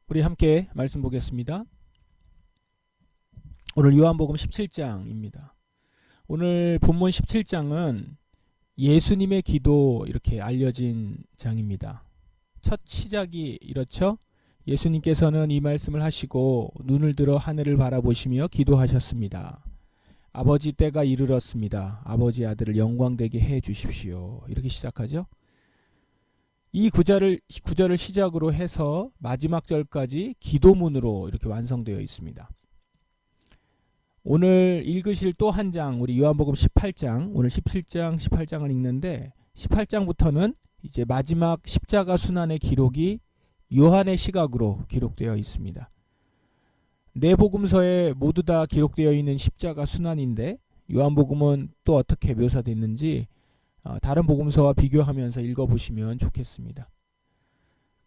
우리 함께 말씀 보겠습니다. 오늘 요한복음 17장입니다. 오늘 본문 17장은 예수님의 기도 이렇게 알려진 장입니다. 첫 시작이 이렇죠. 예수님께서는 이 말씀을 하시고 눈을 들어 하늘을 바라보시며 기도하셨습니다. 아버지, 때가 이르렀습니다. 아버지, 아들을 영광되게 해 주십시오. 이렇게 시작하죠. 이 구절을 시작으로 해서 마지막 절까지 기도문으로 이렇게 완성되어 있습니다. 오늘 읽으실 또 한 장, 우리 요한복음 18장, 오늘 17장, 18장을 읽는데 18장부터는 이제 마지막 십자가 순환의 기록이 요한의 시각으로 기록되어 있습니다. 네 복음서에 모두 다 기록되어 있는 십자가 순환인데 요한복음은 또 어떻게 묘사됐는지 다른 복음서와 비교하면서 읽어보시면 좋겠습니다.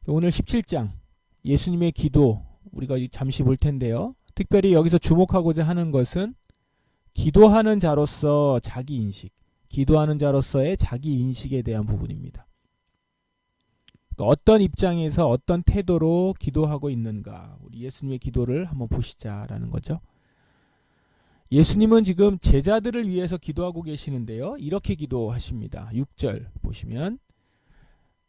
오늘 17장 예수님의 기도 우리가 잠시 볼 텐데요. 특별히 여기서 주목하고자 하는 것은 기도하는 자로서 자기 인식, 기도하는 자로서의 자기 인식에 대한 부분입니다. 그러니까 어떤 입장에서 어떤 태도로 기도하고 있는가, 우리 예수님의 기도를 한번 보시자라는 거죠. 예수님은 지금 제자들을 위해서 기도하고 계시는데요. 이렇게 기도하십니다. 6절 보시면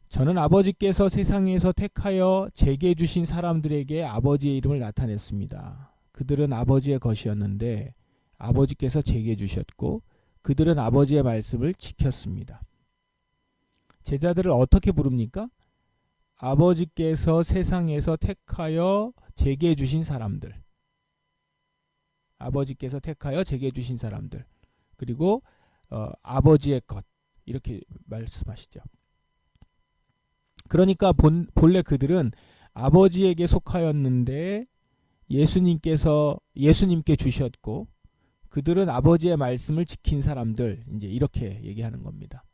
저는 아버지께서 세상에서 택하여 제게 주신 사람들에게 아버지의 이름을 나타냈습니다. 그들은 아버지의 것이었는데 아버지께서 제게 주셨고 그들은 아버지의 말씀을 지켰습니다. 제자들을 어떻게 부릅니까? 아버지께서 세상에서 택하여 제게 주신 사람들, 아버지께서 택하여 제게 주신 사람들, 그리고 아버지의 것, 이렇게 말씀하시죠. 그러니까 본래 그들은 아버지에게 속하였는데 예수님께 주셨고 그들은 아버지의 말씀을 지킨 사람들, 이제 이렇게 얘기하는 겁니다.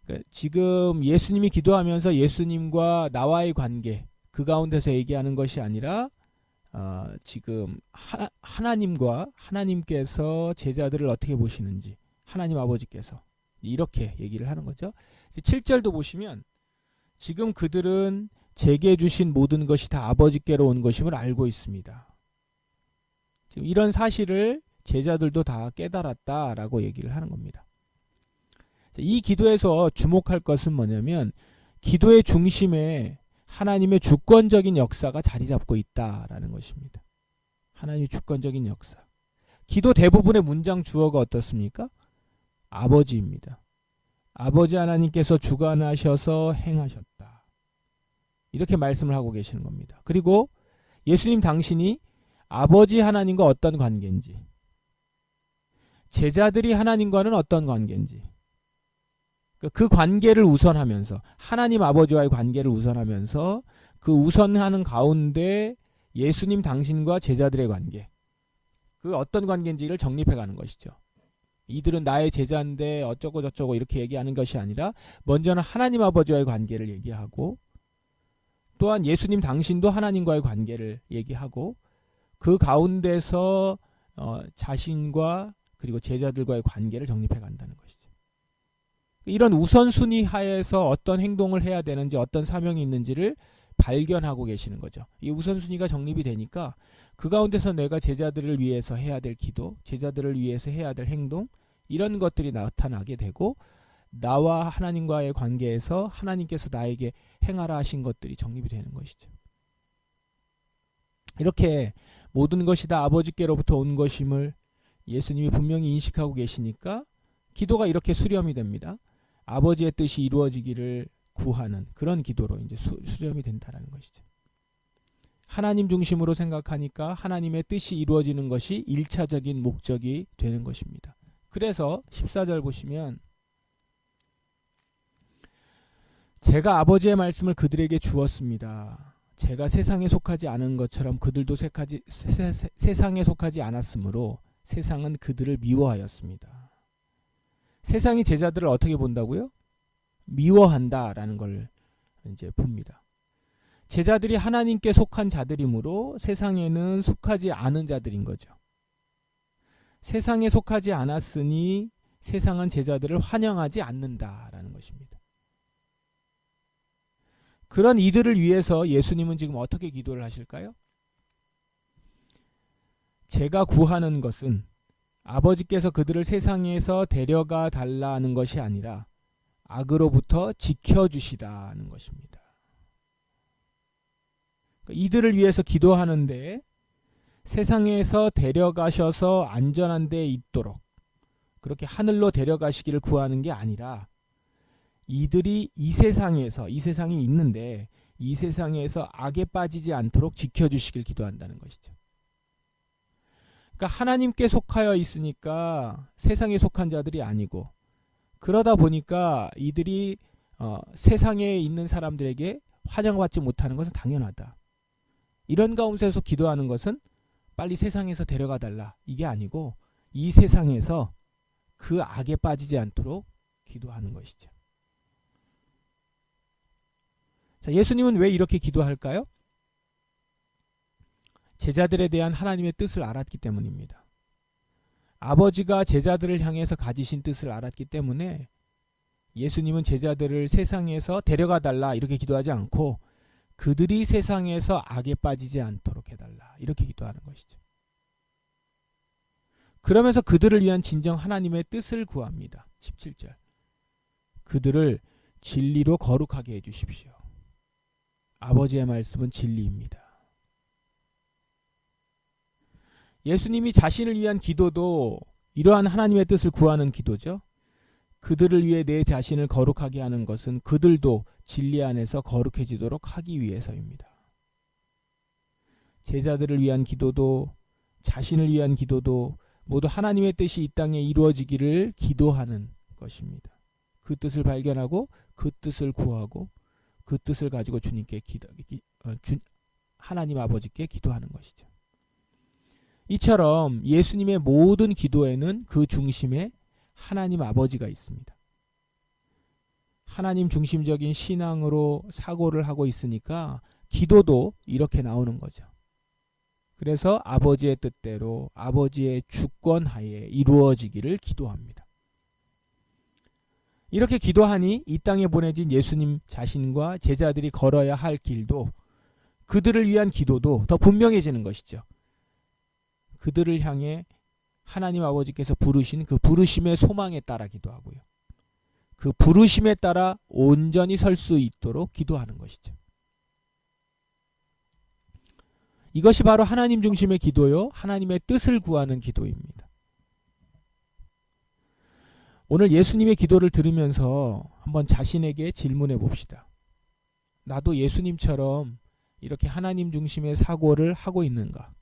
그러니까 지금 예수님이 기도하면서 예수님과 나와의 관계, 그 가운데서 얘기하는 것이 아니라 지금 하나님께서 제자들을 어떻게 보시는지, 하나님 아버지께서 이렇게 얘기를 하는 거죠. 7절도 보시면 지금 그들은 제게 주신 모든 것이 다 아버지께로 온 것임을 알고 있습니다. 지금 이런 사실을 제자들도 다 깨달았다라고 얘기를 하는 겁니다. 이 기도에서 주목할 것은 뭐냐면 기도의 중심에 하나님의 주권적인 역사가 자리 잡고 있다라는 것입니다. 하나님의 주권적인 역사. 기도 대부분의 문장 주어가 어떻습니까? 아버지입니다. 아버지 하나님께서 주관하셔서 행하셨다. 이렇게 말씀을 하고 계시는 겁니다. 그리고 예수님 당신이 아버지 하나님과 어떤 관계인지, 제자들이 하나님과는 어떤 관계인지, 그 관계를 우선하면서, 하나님 아버지와의 관계를 우선하면서 그 우선하는 가운데 예수님 당신과 제자들의 관계, 그 어떤 관계인지를 정립해가는 것이죠. 이들은 나의 제자인데 어쩌고 저쩌고 이렇게 얘기하는 것이 아니라 먼저는 하나님 아버지와의 관계를 얘기하고, 또한 예수님 당신도 하나님과의 관계를 얘기하고, 그 가운데서 자신과 그리고 제자들과의 관계를 정립해 간다는 것이죠. 이런 우선순위 하에서 어떤 행동을 해야 되는지, 어떤 사명이 있는지를 발견하고 계시는 거죠. 이 우선순위가 정립이 되니까 그 가운데서 내가 제자들을 위해서 해야 될 기도, 제자들을 위해서 해야 될 행동, 이런 것들이 나타나게 되고, 나와 하나님과의 관계에서 하나님께서 나에게 행하라 하신 것들이 정립이 되는 것이죠. 이렇게 모든 것이 다 아버지께로부터 온 것임을 예수님이 분명히 인식하고 계시니까 기도가 이렇게 수렴이 됩니다. 아버지의 뜻이 이루어지기를 구하는 그런 기도로 이제 수렴이 된다는 것이죠. 하나님 중심으로 생각하니까 하나님의 뜻이 이루어지는 것이 1차적인 목적이 되는 것입니다. 그래서 14절 보시면 제가 아버지의 말씀을 그들에게 주었습니다. 제가 세상에 속하지 않은 것처럼 그들도 세상에 속하지 않았으므로 세상은 그들을 미워하였습니다. 세상이 제자들을 어떻게 본다고요? 미워한다라는 걸 이제 봅니다. 제자들이 하나님께 속한 자들이므로 세상에는 속하지 않은 자들인 거죠. 세상에 속하지 않았으니 세상은 제자들을 환영하지 않는다라는 것입니다. 그런 이들을 위해서 예수님은 지금 어떻게 기도를 하실까요? 제가 구하는 것은 아버지께서 그들을 세상에서 데려가 달라는 것이 아니라 악으로부터 지켜주시라는 것입니다. 이들을 위해서 기도하는데 세상에서 데려가셔서 안전한 데 있도록 그렇게 하늘로 데려가시기를 구하는 게 아니라 이들이 이 세상이 있는데 이 세상에서 악에 빠지지 않도록 지켜주시길 기도한다는 것이죠. 그러니까 하나님께 속하여 있으니까 세상에 속한 자들이 아니고, 그러다 보니까 이들이 세상에 있는 사람들에게 환영받지 못하는 것은 당연하다. 이런 가운데서 기도하는 것은 빨리 세상에서 데려가 달라 이게 아니고 이 세상에서 그 악에 빠지지 않도록 기도하는 것이죠. 자, 예수님은 왜 이렇게 기도할까요? 제자들에 대한 하나님의 뜻을 알았기 때문입니다. 아버지가 제자들을 향해서 가지신 뜻을 알았기 때문에 예수님은 제자들을 세상에서 데려가 달라 이렇게 기도하지 않고 그들이 세상에서 악에 빠지지 않도록 해달라 이렇게 기도하는 것이죠. 그러면서 그들을 위한 진정 하나님의 뜻을 구합니다. 17절. 그들을 진리로 거룩하게 해주십시오. 아버지의 말씀은 진리입니다. 예수님이 자신을 위한 기도도 이러한 하나님의 뜻을 구하는 기도죠. 그들을 위해 내 자신을 거룩하게 하는 것은 그들도 진리 안에서 거룩해지도록 하기 위해서입니다. 제자들을 위한 기도도 자신을 위한 기도도 모두 하나님의 뜻이 이 땅에 이루어지기를 기도하는 것입니다. 그 뜻을 발견하고 그 뜻을 구하고 그 뜻을 가지고 주님께 하나님 아버지께 기도하는 것이죠. 이처럼 예수님의 모든 기도에는 그 중심에 하나님 아버지가 있습니다. 하나님 중심적인 신앙으로 사고를 하고 있으니까 기도도 이렇게 나오는 거죠. 그래서 아버지의 뜻대로 아버지의 주권하에 이루어지기를 기도합니다. 이렇게 기도하니 이 땅에 보내진 예수님 자신과 제자들이 걸어야 할 길도 그들을 위한 기도도 더 분명해지는 것이죠. 그들을 향해 하나님 아버지께서 부르신 그 부르심의 소망에 따라 기도하고요. 그 부르심에 따라 온전히 설 수 있도록 기도하는 것이죠. 이것이 바로 하나님 중심의 기도요. 하나님의 뜻을 구하는 기도입니다. 오늘 예수님의 기도를 들으면서 한번 자신에게 질문해 봅시다. 나도 예수님처럼 이렇게 하나님 중심의 사고를 하고 있는가?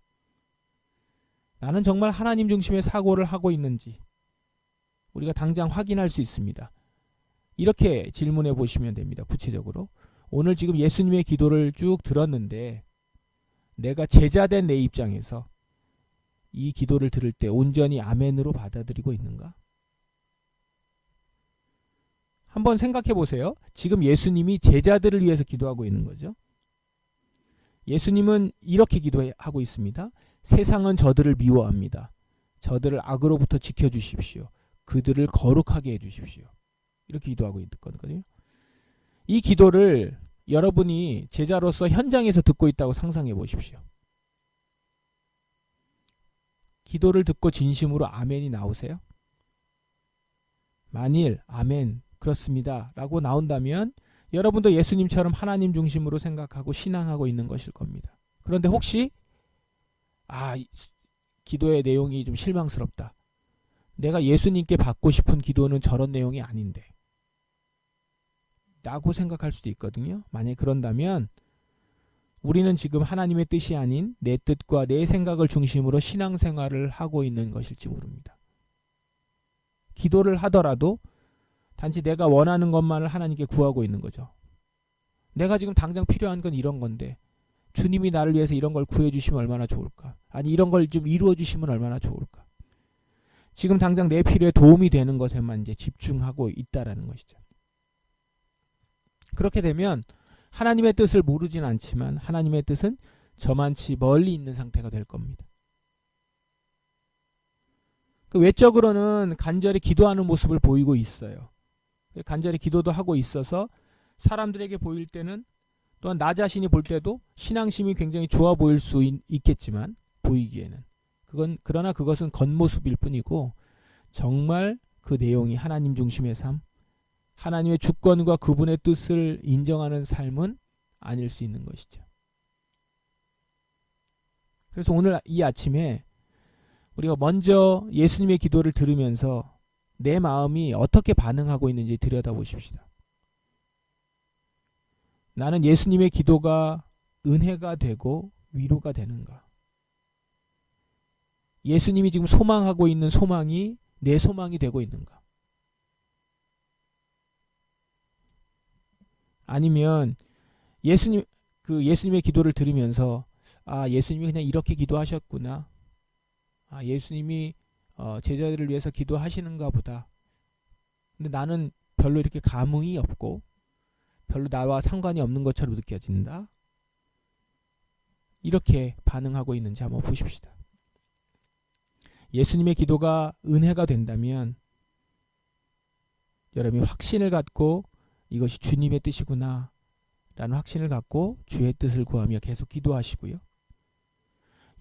나는 정말 하나님 중심의 사고를 하고 있는지 우리가 당장 확인할 수 있습니다. 이렇게 질문해 보시면 됩니다. 구체적으로. 오늘 지금 예수님의 기도를 쭉 들었는데 내가 제자된 내 입장에서 이 기도를 들을 때 온전히 아멘으로 받아들이고 있는가? 한번 생각해 보세요. 지금 예수님이 제자들을 위해서 기도하고 있는 거죠. 예수님은 이렇게 기도하고 있습니다. 세상은 저들을 미워합니다. 저들을 악으로부터 지켜주십시오. 그들을 거룩하게 해주십시오. 이렇게 기도하고 있거든요. 이 기도를 여러분이 제자로서 현장에서 듣고 있다고 상상해 보십시오. 기도를 듣고 진심으로 아멘이 나오세요? 만일 아멘 그렇습니다 라고 나온다면 여러분도 예수님처럼 하나님 중심으로 생각하고 신앙하고 있는 것일 겁니다. 그런데 혹시 기도의 내용이 좀 실망스럽다. 내가 예수님께 받고 싶은 기도는 저런 내용이 아닌데 라고 생각할 수도 있거든요. 만약에 그런다면 우리는 지금 하나님의 뜻이 아닌 내 뜻과 내 생각을 중심으로 신앙생활을 하고 있는 것일지 모릅니다. 기도를 하더라도 단지 내가 원하는 것만을 하나님께 구하고 있는 거죠. 내가 지금 당장 필요한 건 이런 건데 주님이 나를 위해서 이런 걸 구해주시면 얼마나 좋을까? 아니 이런 걸 좀 이루어주시면 얼마나 좋을까? 지금 당장 내 필요에 도움이 되는 것에만 이제 집중하고 있다라는 것이죠. 그렇게 되면 하나님의 뜻을 모르진 않지만 하나님의 뜻은 저만치 멀리 있는 상태가 될 겁니다. 그 외적으로는 간절히 기도하는 모습을 보이고 있어요. 간절히 기도도 하고 있어서 사람들에게 보일 때는 또한 나 자신이 볼 때도 신앙심이 굉장히 좋아 보일 수 있겠지만 보이기에는 그러나 그것은 겉모습일 뿐이고 정말 그 내용이 하나님 중심의 삶, 하나님의 주권과 그분의 뜻을 인정하는 삶은 아닐 수 있는 것이죠. 그래서 오늘 이 아침에 우리가 먼저 예수님의 기도를 들으면서 내 마음이 어떻게 반응하고 있는지 들여다보십시다. 나는 예수님의 기도가 은혜가 되고 위로가 되는가? 예수님이 지금 소망하고 있는 소망이 내 소망이 되고 있는가? 아니면 예수님의 기도를 들으면서 예수님이 그냥 이렇게 기도하셨구나. 예수님이 제자들을 위해서 기도하시는가 보다. 근데 나는 별로 이렇게 감흥이 없고 별로 나와 상관이 없는 것처럼 느껴진다. 이렇게 반응하고 있는지 한번 보십시다. 예수님의 기도가 은혜가 된다면 여러분이 확신을 갖고 이것이 주님의 뜻이구나 라는 확신을 갖고 주의 뜻을 구하며 계속 기도하시고요.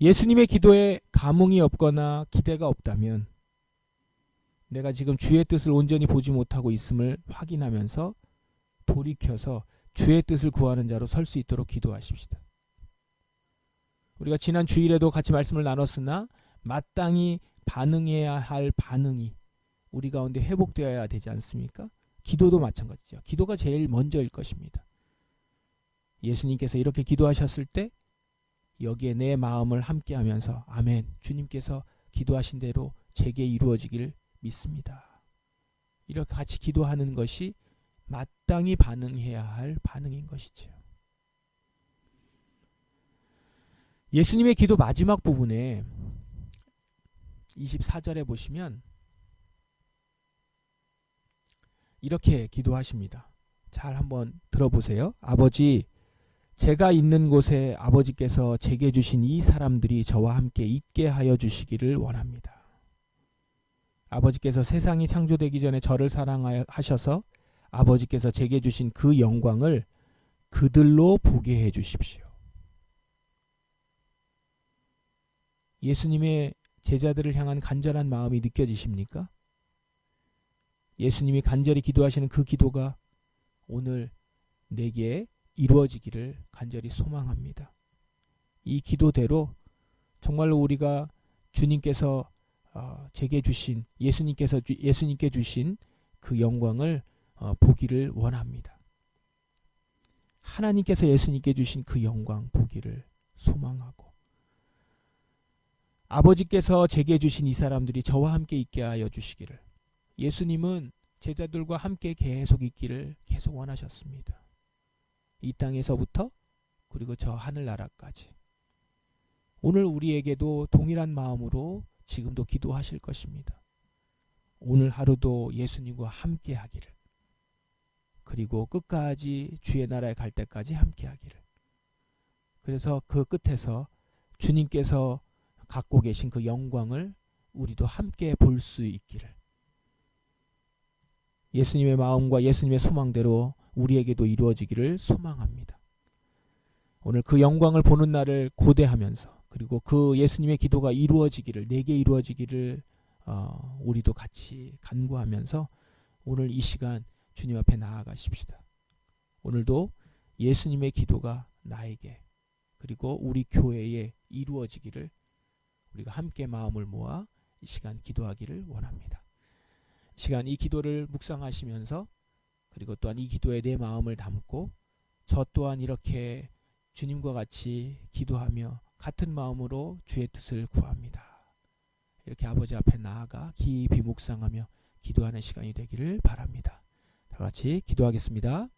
예수님의 기도에 감흥이 없거나 기대가 없다면 내가 지금 주의 뜻을 온전히 보지 못하고 있음을 확인하면서 돌이켜서 주의 뜻을 구하는 자로 설 수 있도록 기도하십시다. 우리가 지난 주일에도 같이 말씀을 나눴으나 마땅히 반응해야 할 반응이 우리 가운데 회복되어야 되지 않습니까? 기도도 마찬가지죠. 기도가 제일 먼저일 것입니다. 예수님께서 이렇게 기도하셨을 때 여기에 내 마음을 함께하면서 아멘, 주님께서 기도하신 대로 제게 이루어지기를 믿습니다. 이렇게 같이 기도하는 것이 마땅히 반응해야 할 반응인 것이죠. 예수님의 기도 마지막 부분에 24절에 보시면 이렇게 기도하십니다. 잘 한번 들어보세요. 아버지, 제가 있는 곳에 아버지께서 제게 주신 이 사람들이 저와 함께 있게 하여 주시기를 원합니다. 아버지께서 세상이 창조되기 전에 저를 사랑하셔서 아버지께서 제게 주신 그 영광을 그들로 보게 해 주십시오. 예수님의 제자들을 향한 간절한 마음이 느껴지십니까? 예수님이 간절히 기도하시는 그 기도가 오늘 내게 이루어지기를 간절히 소망합니다. 이 기도대로 정말로 우리가 주님께서 제게 주신 예수님께 주신 그 영광을 보기를 원합니다. 하나님께서 예수님께 주신 그 영광 보기를 소망하고 아버지께서 제게 주신 이 사람들이 저와 함께 있게 하여 주시기를 예수님은 제자들과 함께 계속 있기를 계속 원하셨습니다. 이 땅에서부터 그리고 저 하늘나라까지. 오늘 우리에게도 동일한 마음으로 지금도 기도하실 것입니다. 오늘 하루도 예수님과 함께 하기를 그리고 끝까지 주의 나라에 갈 때까지 함께 하기를. 그래서 그 끝에서 주님께서 갖고 계신 그 영광을 우리도 함께 볼 수 있기를 예수님의 마음과 예수님의 소망대로 우리에게도 이루어지기를 소망합니다. 오늘 그 영광을 보는 날을 고대하면서 그리고 그 예수님의 기도가 이루어지기를 내게 이루어지기를 우리도 같이 간구하면서 오늘 이 시간 주님 앞에 나아가십시다. 오늘도 예수님의 기도가 나에게 그리고 우리 교회에 이루어지기를 우리가 함께 마음을 모아 이 시간 기도하기를 원합니다. 이 시간 이 기도를 묵상하시면서 그리고 또한 이 기도에 내 마음을 담고 저 또한 이렇게 주님과 같이 기도하며 같은 마음으로 주의 뜻을 구합니다. 이렇게 아버지 앞에 나아가 깊이 묵상하며 기도하는 시간이 되기를 바랍니다. 다 같이 기도하겠습니다.